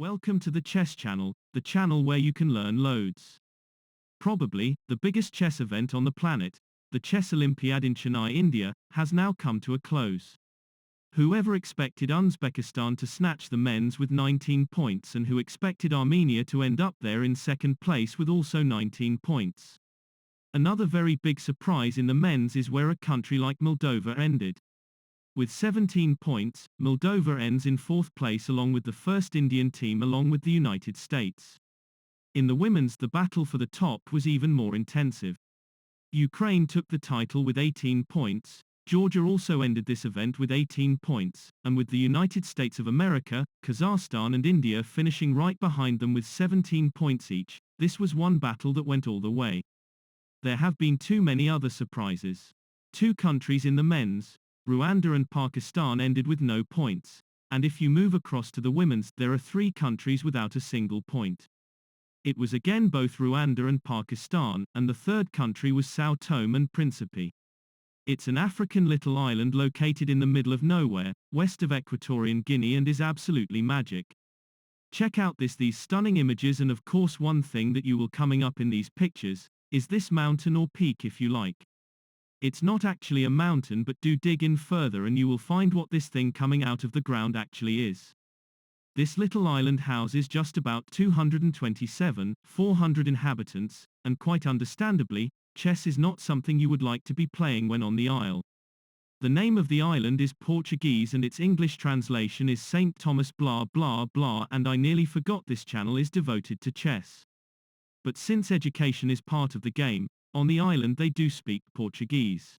Welcome to the Chess Channel, the channel where you can learn loads. Probably, the biggest chess event on the planet, the Chess Olympiad in Chennai, India, has now come to a close. Whoever expected Uzbekistan to snatch the men's with 19 points and who expected Armenia to end up there in second place with also 19 points? Another very big surprise in the men's is where a country like Moldova ended. With 17 points, Moldova ends in fourth place along with the first Indian team along with the United States. In the women's, the battle for the top was even more intensive. Ukraine took the title with 18 points, Georgia also ended this event with 18 points, and with the United States of America, Kazakhstan and India finishing right behind them with 17 points each, this was one battle that went all the way. There have been too many other surprises. Two countries in the men's, Rwanda and Pakistan, ended with no points, and if you move across to the women's, there are three countries without a single point. It was again both Rwanda and Pakistan, and the third country was Sao Tome and Principe. It's an African little island located in the middle of nowhere, west of Equatorial Guinea, and is absolutely magic. Check out these stunning images, and of course one thing that you will coming up in these pictures, is this mountain or peak if you like. It's not actually a mountain, but do dig in further and you will find what this thing coming out of the ground actually is. This little island houses just about 400 inhabitants, and quite understandably, chess is not something you would like to be playing when on the isle. The name of the island is Portuguese and its English translation is St. Thomas blah blah blah, and I nearly forgot this channel is devoted to chess. But since education is part of the game, on the island they do speak Portuguese.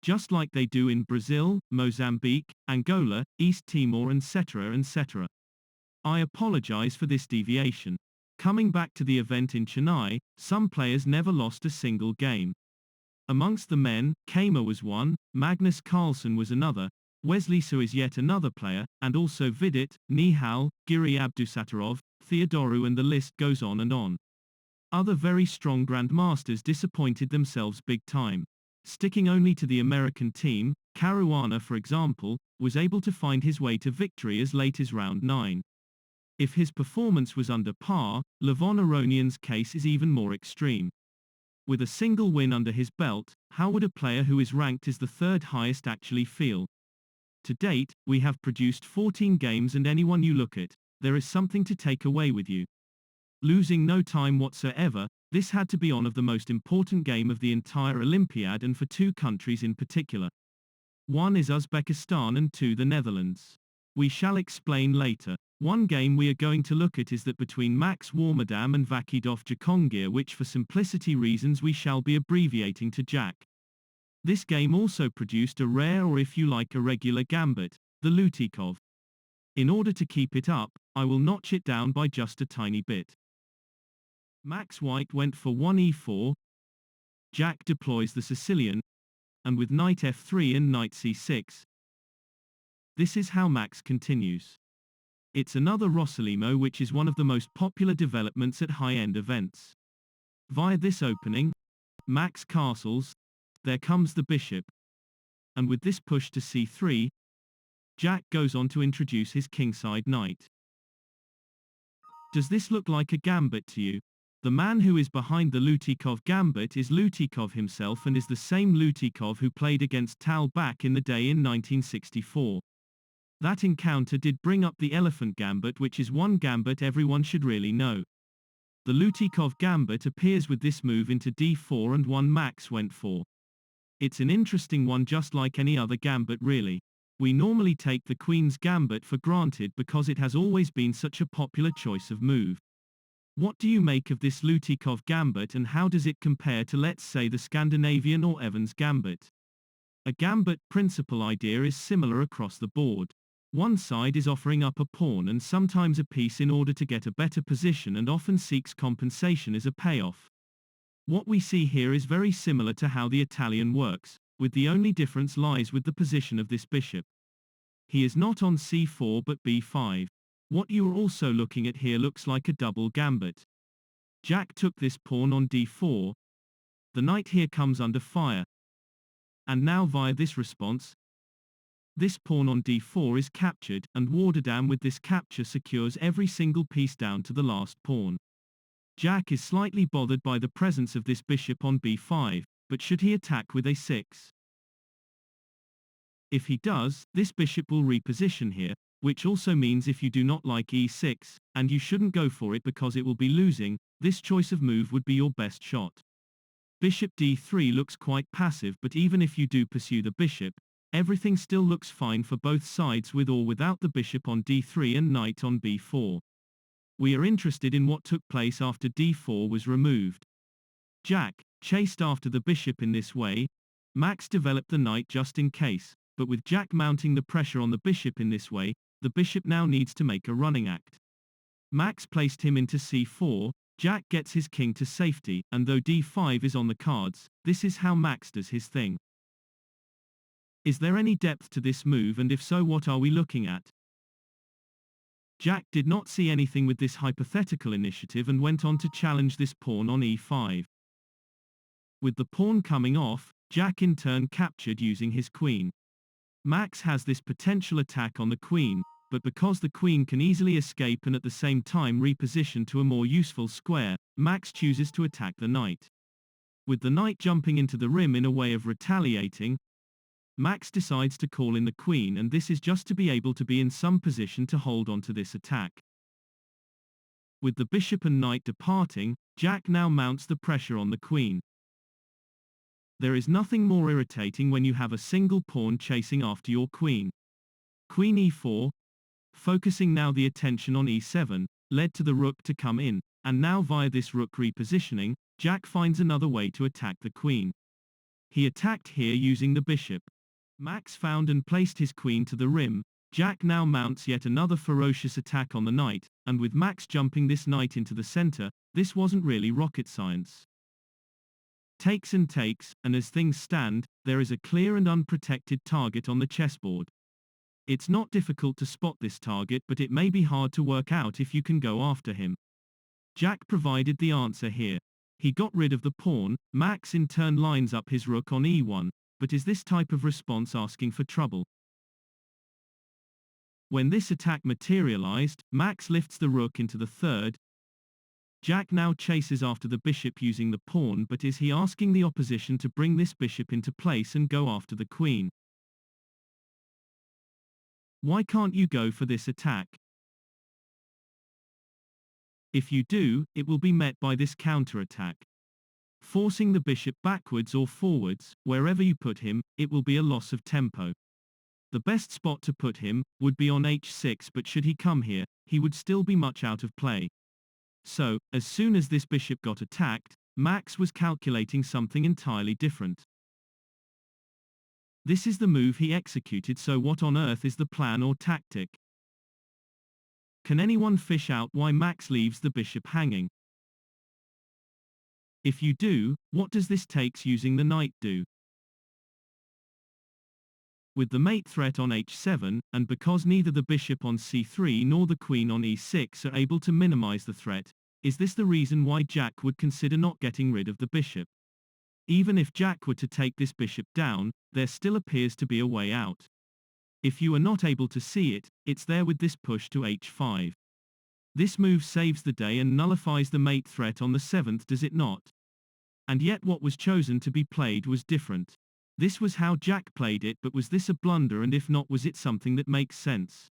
Just like they do in Brazil, Mozambique, Angola, East Timor, etc. etc. I apologize for this deviation. Coming back to the event in Chennai, some players never lost a single game. Amongst the men, Kama was one, Magnus Carlsen was another, Wesley So is yet another player, and also Vidit, Nihal, Giri Abdusattorov, Theodoru, and the list goes on and on. Other very strong grandmasters disappointed themselves big time. Sticking only to the American team, Caruana for example, was able to find his way to victory as late as round 9. If his performance was under par, Levon Aronian's case is even more extreme. With a single win under his belt, how would a player who is ranked as the third highest actually feel? To date, we have produced 14 games, and anyone you look at, there is something to take away with you. Losing no time whatsoever, this had to be one of the most important game of the entire Olympiad, and for two countries in particular. One is Uzbekistan and two the Netherlands. We shall explain later. One game we are going to look at is that between Max Warmerdam and Vakhidov Jakhongir, which for simplicity reasons we shall be abbreviating to Jack. This game also produced a rare, or if you like a regular gambit, the Lutikov. In order to keep it up, I will notch it down by just a tiny bit. Max White went for 1e4, Jack deploys the Sicilian, and with knight f3 and knight c6. This is how Max continues. It's another Rossolimo, which is one of the most popular developments at high-end events. Via this opening, Max castles, there comes the bishop. And with this push to c3, Jack goes on to introduce his kingside knight. Does this look like a gambit to you? The man who is behind the Lutikov Gambit is Lutikov himself, and is the same Lutikov who played against Tal back in the day in 1964. That encounter did bring up the Elephant Gambit, which is one gambit everyone should really know. The Lutikov Gambit appears with this move into d4 and one Max went for. It's an interesting one, just like any other gambit really. We normally take the Queen's Gambit for granted because it has always been such a popular choice of move. What do you make of this Lutikov Gambit, and how does it compare to, let's say, the Scandinavian or Evans Gambit? A gambit principle idea is similar across the board. One side is offering up a pawn and sometimes a piece in order to get a better position, and often seeks compensation as a payoff. What we see here is very similar to how the Italian works, with the only difference lies with the position of this bishop. He is not on c4 but b5. What you are also looking at here looks like a double gambit. Jack took this pawn on d4. The knight here comes under fire. And now via this response, this pawn on d4 is captured, and Warmerdam with this capture secures every single piece down to the last pawn. Jack is slightly bothered by the presence of this bishop on b5, but should he attack with a6? If he does, this bishop will reposition here, which also means if you do not like e6, and you shouldn't go for it because it will be losing, this choice of move would be your best shot. Bishop d3 looks quite passive, but even if you do pursue the bishop, everything still looks fine for both sides with or without the bishop on d3 and knight on b4. We are interested in what took place after d4 was removed. Jack chased after the bishop in this way. Max developed the knight just in case, but with Jack mounting the pressure on the bishop in this way, the bishop now needs to make a running act. Max placed him into c4, Jack gets his king to safety, and though d5 is on the cards, this is how Max does his thing. Is there any depth to this move, and if so, what are we looking at? Jack did not see anything with this hypothetical initiative and went on to challenge this pawn on e5. With the pawn coming off, Jack in turn captured using his queen. Max has this potential attack on the queen, but because the queen can easily escape and at the same time reposition to a more useful square, Max chooses to attack the knight. With the knight jumping into the rim in a way of retaliating, Max decides to call in the queen, and this is just to be able to be in some position to hold on to this attack. With the bishop and knight departing, Jack now mounts the pressure on the queen. There is nothing more irritating when you have a single pawn chasing after your queen. Queen e4, focusing now the attention on e7, led to the rook to come in, and now via this rook repositioning, Jack finds another way to attack the queen. He attacked here using the bishop. Max found and placed his queen to the rim. Jack now mounts yet another ferocious attack on the knight, and with Max jumping this knight into the center, this wasn't really rocket science. Takes and takes, and as things stand, there is a clear and unprotected target on the chessboard. It's not difficult to spot this target, but it may be hard to work out if you can go after him. Jack provided the answer here. He got rid of the pawn. Max in turn lines up his rook on e1, but is this type of response asking for trouble? When this attack materialized, Max lifts the rook into the third. Jack now chases after the bishop using the pawn, but is he asking the opposition to bring this bishop into place and go after the queen? Why can't you go for this attack? If you do, it will be met by this counterattack. Forcing the bishop backwards or forwards, wherever you put him, it will be a loss of tempo. The best spot to put him would be on h6, but should he come here, he would still be much out of play. So, as soon as this bishop got attacked, Max was calculating something entirely different. This is the move he executed, so what on earth is the plan or tactic? Can anyone fish out why Max leaves the bishop hanging? If you do, what does this takes using the knight do? With the mate threat on h7, and because neither the bishop on c3 nor the queen on e6 are able to minimize the threat, is this the reason why Jack would consider not getting rid of the bishop? Even if Jack were to take this bishop down, there still appears to be a way out. If you are not able to see it, it's there with this push to h5. This move saves the day and nullifies the mate threat on the 7th, does it not? And yet what was chosen to be played was different. This was how Jack played it, but was this a blunder, and if not, was it something that makes sense?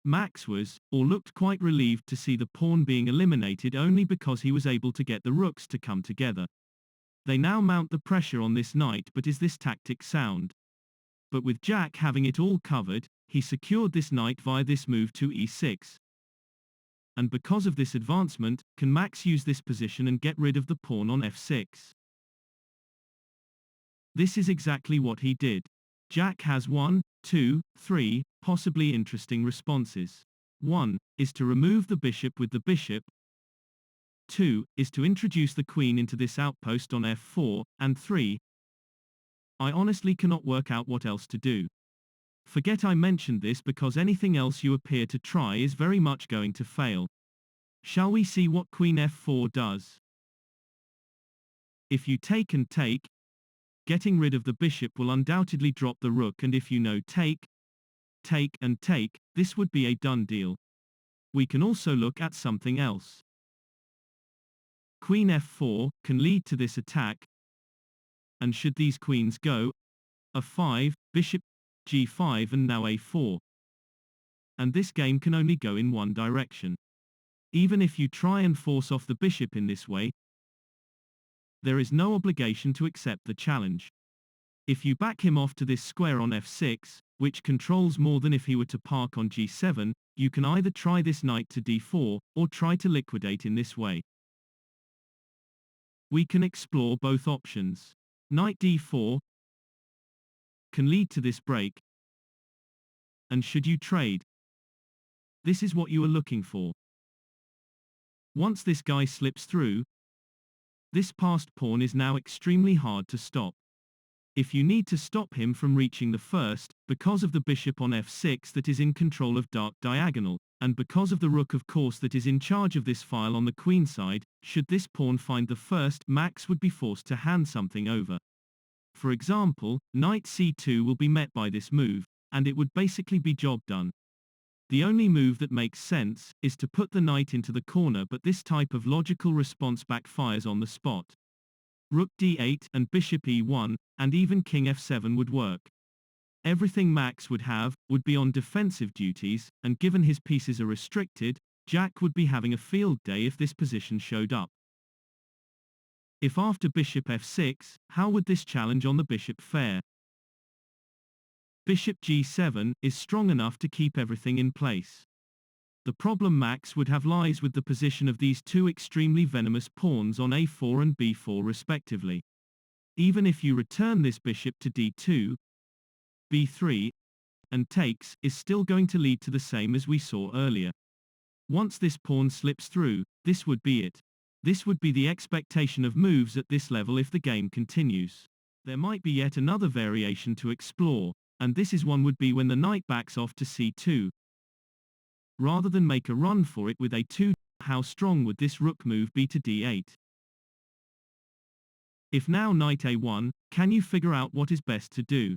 Max was, or looked quite relieved to see the pawn being eliminated only because he was able to get the rooks to come together. They now mount the pressure on this knight, but is this tactic sound? But with Jack having it all covered, he secured this knight via this move to e6. And because of this advancement, can Max use this position and get rid of the pawn on f6? This is exactly what he did. Jack has 1, 2, 3, possibly interesting responses. 1 is to remove the bishop with the bishop. 2 is to introduce the queen into this outpost on f4, and 3. I honestly cannot work out what else to do. Forget I mentioned this, because anything else you appear to try is very much going to fail. Shall we see what queen f4 does? If you take and take, Getting rid of the bishop will undoubtedly drop the rook, and if you know take, and take, this would be a done deal. We can also look at something else. Queen f4 can lead to this attack, and should these queens go, a5, bishop g5 and now a4. And this game can only go in one direction. Even if you try and force off the bishop in this way, there is no obligation to accept the challenge. If you back him off to this square on f6, which controls more than if he were to park on g7, you can either try this knight to d4, or try to liquidate in this way. We can explore both options. Knight d4 can lead to this break, and should you trade, this is what you are looking for. Once this guy slips through, this passed pawn is now extremely hard to stop. If you need to stop him from reaching the first, because of the bishop on f6 that is in control of dark diagonal, and because of the rook of course that is in charge of this file on the queen side, should this pawn find the first, Max would be forced to hand something over. For example, knight c2 will be met by this move, and it would basically be job done. The only move that makes sense is to put the knight into the corner, but this type of logical response backfires on the spot. Rook d8 and bishop e1, and even king f7 would work. Everything Max would have would be on defensive duties, and given his pieces are restricted, Jack would be having a field day if this position showed up. If after bishop f6, how would this challenge on the bishop fare? Bishop g7 is strong enough to keep everything in place. The problem Max would have lies with the position of these two extremely venomous pawns on a4 and b4 respectively. Even if you return this bishop to d2, b3, and takes, is still going to lead to the same as we saw earlier. Once this pawn slips through, this would be it. This would be the expectation of moves at this level if the game continues. There might be yet another variation to explore, and this is one would be when the knight backs off to c2. Rather than make a run for it with a2, how strong would this rook move be to d8? If now knight a1, can you figure out what is best to do?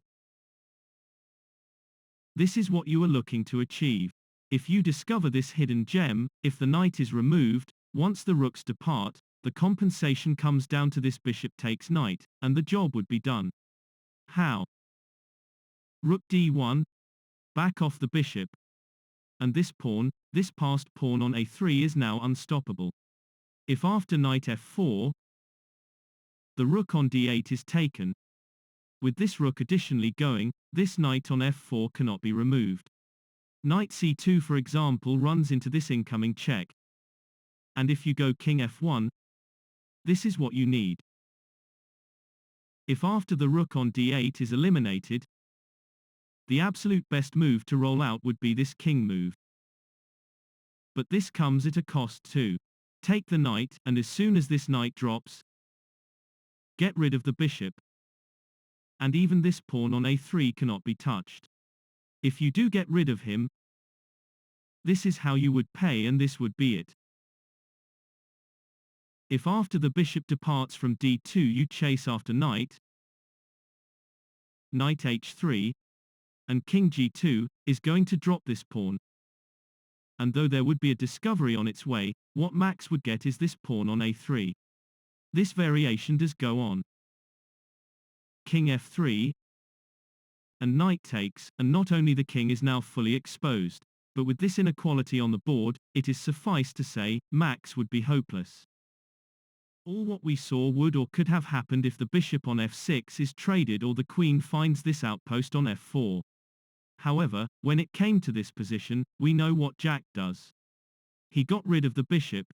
This is what you are looking to achieve. If you discover this hidden gem, if the knight is removed, once the rooks depart, the compensation comes down to this bishop takes knight, and the job would be done. How? Rook d1, back off the bishop, and this passed pawn on a3 is now unstoppable. If after knight f4, the rook on d8 is taken, with this rook additionally going, this knight on f4 cannot be removed. Knight c2 for example runs into this incoming check. And if you go king f1, this is what you need. If after the rook on d8 is eliminated, the absolute best move to roll out would be this king move. But this comes at a cost too. Take the knight, and as soon as this knight drops, get rid of the bishop. And even this pawn on a3 cannot be touched. If you do get rid of him, this is how you would pay, and this would be it. If after the bishop departs from d2 you chase after knight h3, and king g2, is going to drop this pawn. And though there would be a discovery on its way, what Max would get is this pawn on a3. This variation does go on. King f3, and knight takes, and not only the king is now fully exposed, but with this inequality on the board, it is suffice to say, Max would be hopeless. All what we saw would or could have happened if the bishop on f6 is traded or the queen finds this outpost on f4. However, when it came to this position, we know what Jack does. He got rid of the bishop.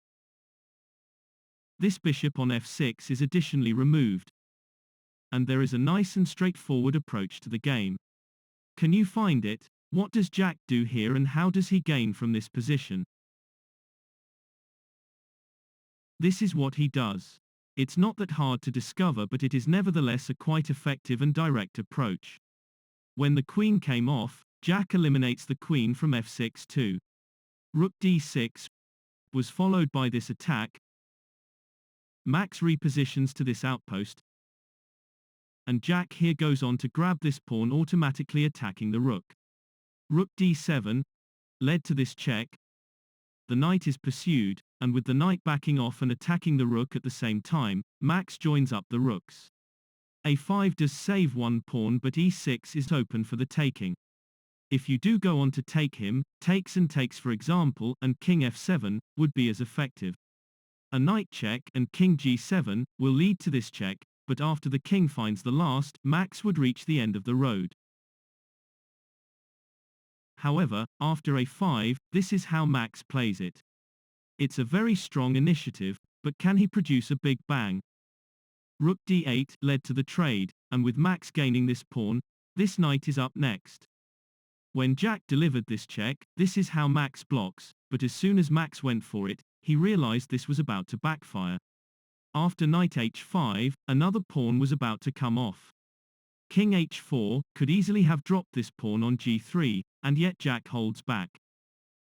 This bishop on f6 is additionally removed. And there is a nice and straightforward approach to the game. Can you find it? What does Jack do here and how does he gain from this position? This is what he does. It's not that hard to discover, but it is nevertheless a quite effective and direct approach. When the queen came off, Jack eliminates the queen from f6 too. Rook d6 was followed by this attack. Max repositions to this outpost, and Jack here goes on to grab this pawn, automatically attacking the rook. Rook d7 led to this check. The knight is pursued, and with the knight backing off and attacking the rook at the same time, Max joins up the rooks. a5 does save one pawn, but e6 is open for the taking. If you do go on to take him, takes and takes for example, and king f7, would be as effective. A knight check and king g7 will lead to this check, but after the king finds the last, Max would reach the end of the road. However, after a5, this is how Max plays it. It's a very strong initiative, but can he produce a big bang? Rook d8 led to the trade, and with Max gaining this pawn, this knight is up next. When Jack delivered this check, this is how Max blocks, but as soon as Max went for it, he realized this was about to backfire. After knight h5, another pawn was about to come off. King h4 could easily have dropped this pawn on g3, and yet Jack holds back.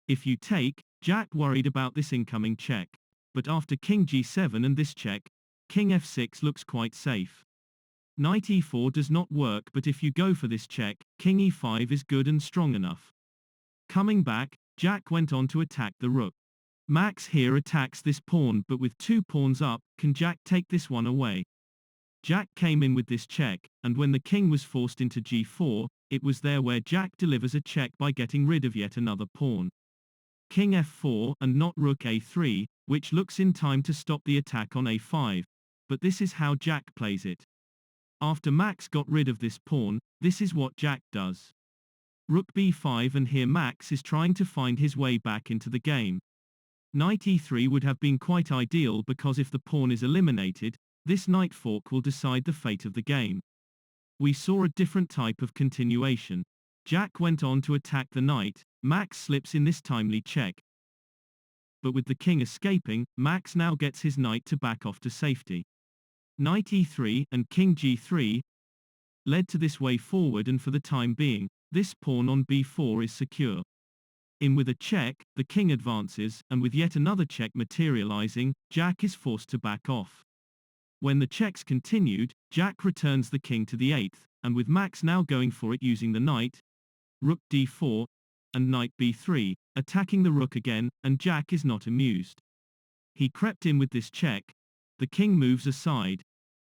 If you take, Jack worried about this incoming check. But after king g7 and this check, king f6 looks quite safe. Knight e4 does not work, but if you go for this check, king e5 is good and strong enough. Coming back, Jack went on to attack the rook. Max here attacks this pawn, but with two pawns up, can Jack take this one away? Jack came in with this check, and when the king was forced into g4, it was there where Jack delivers a check by getting rid of yet another pawn. King f4 and not rook a3, which looks in time to stop the attack on a5. But this is how Jack plays it. After Max got rid of this pawn, this is what Jack does. Rook b5, and here Max is trying to find his way back into the game. Knight e3 would have been quite ideal, because if the pawn is eliminated, this knight fork will decide the fate of the game. We saw a different type of continuation. Jack went on to attack the knight, Max slips in this timely check. But with the king escaping, Max now gets his knight to back off to safety. Knight e3 and king g3 led to this way forward, and for the time being, this pawn on b4 is secure. In with a check, the king advances, and with yet another check materializing, Jack is forced to back off. When the checks continued, Jack returns the king to the 8th, and with Max now going for it using the knight, rook d4, and knight b3, attacking the rook again, and Jack is not amused. He crept in with this check, the king moves aside,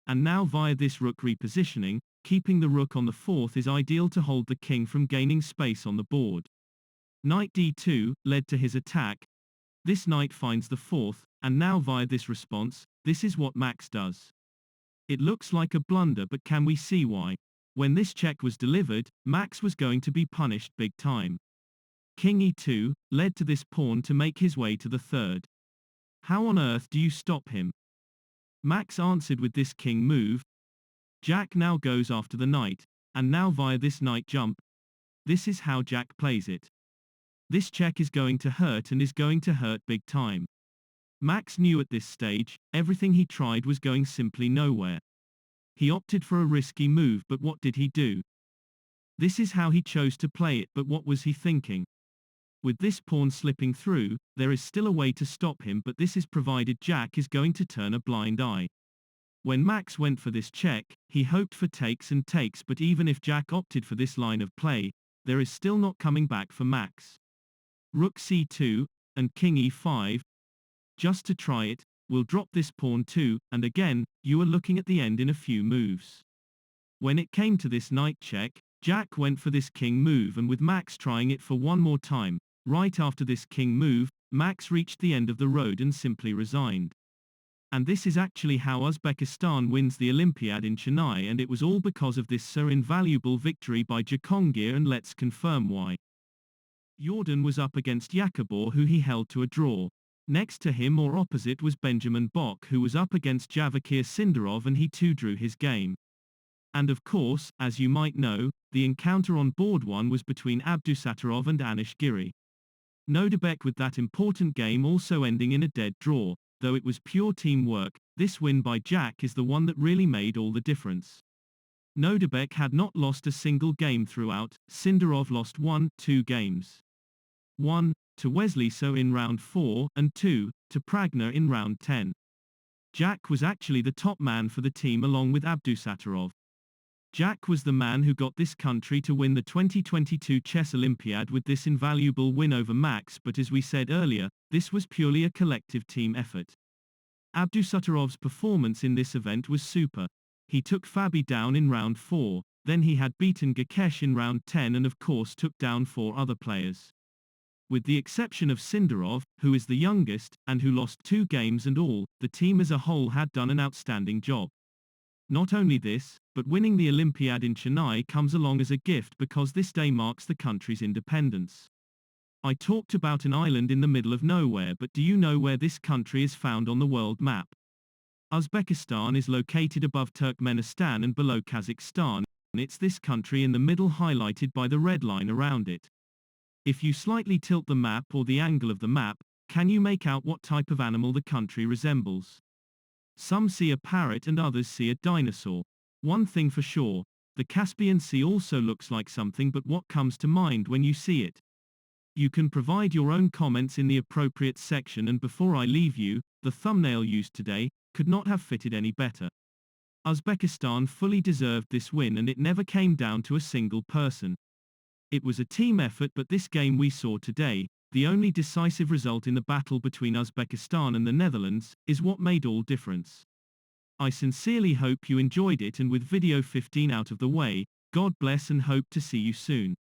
and now via this rook repositioning, keeping the rook on the 4th is ideal to hold the king from gaining space on the board. Knight d2 led to his attack. This knight finds the 4th, and now via this response, this is what Max does. It looks like a blunder, but can we see why? When this check was delivered, Max was going to be punished big time. King e2 led to this pawn to make his way to the 3rd. How on earth do you stop him? Max answered with this king move. Jack now goes after the knight, and now via this knight jump. This is how Jack plays it. This check is going to hurt, and is going to hurt big time. Max knew at this stage, everything he tried was going simply nowhere. He opted for a risky move, but what did he do? This is how he chose to play it, but what was he thinking? With this pawn slipping through, there is still a way to stop him, but this is provided Jack is going to turn a blind eye. When Max went for this check, he hoped for takes and takes, but even if Jack opted for this line of play, there is still not coming back for Max. Rook c2, and king e5. Just to try it, we'll drop this pawn too, and again, you are looking at the end in a few moves. When it came to this knight check, Jack went for this king move, and with Max trying it for one more time, right after this king move, Max reached the end of the road and simply resigned. And this is actually how Uzbekistan wins the Olympiad in Chennai, and it was all because of this so invaluable victory by Jakhongir, and let's confirm why. Jordan was up against Jakhongir, who he held to a draw. Next to him or opposite was Benjamin Bok, who was up against Jakhongir Sindarov, and he too drew his game. And of course, as you might know, the encounter on board 1 was between Abdusattorov and Anish Giri. Nodebek with that important game also ending in a dead draw. Though it was pure teamwork, this win by Jack is the one that really made all the difference. Nodebek had not lost a single game throughout. Sindarov lost 1-2 games. 1 to Wesley So in round 4, and 2 to Pragner in round 10. Jack was actually the top man for the team along with Abdusattorov. Jack was the man who got this country to win the 2022 Chess Olympiad with this invaluable win over Max, but as we said earlier, this was purely a collective team effort. Abdusattorov's performance in this event was super. He took Fabi down in round 4, then he had beaten Gakesh in round 10 and of course took down 4 other players. With the exception of Sindarov, who is the youngest, and who lost 2 games and all, the team as a whole had done an outstanding job. Not only this, but winning the Olympiad in Chennai comes along as a gift because this day marks the country's independence. I talked about an island in the middle of nowhere, but do you know where this country is found on the world map? Uzbekistan is located above Turkmenistan and below Kazakhstan. It's this country in the middle highlighted by the red line around it. If you slightly tilt the map or the angle of the map, can you make out what type of animal the country resembles? Some see a parrot and others see a dinosaur. One thing for sure, the Caspian Sea also looks like something, but what comes to mind when you see it? You can provide your own comments in the appropriate section, and before I leave you, the thumbnail used today could not have fitted any better. Uzbekistan fully deserved this win, and it never came down to a single person. It was a team effort, but this game we saw today, the only decisive result in the battle between Uzbekistan and the Netherlands, is what made all difference. I sincerely hope you enjoyed it, and with video 15 out of the way, God bless and hope to see you soon.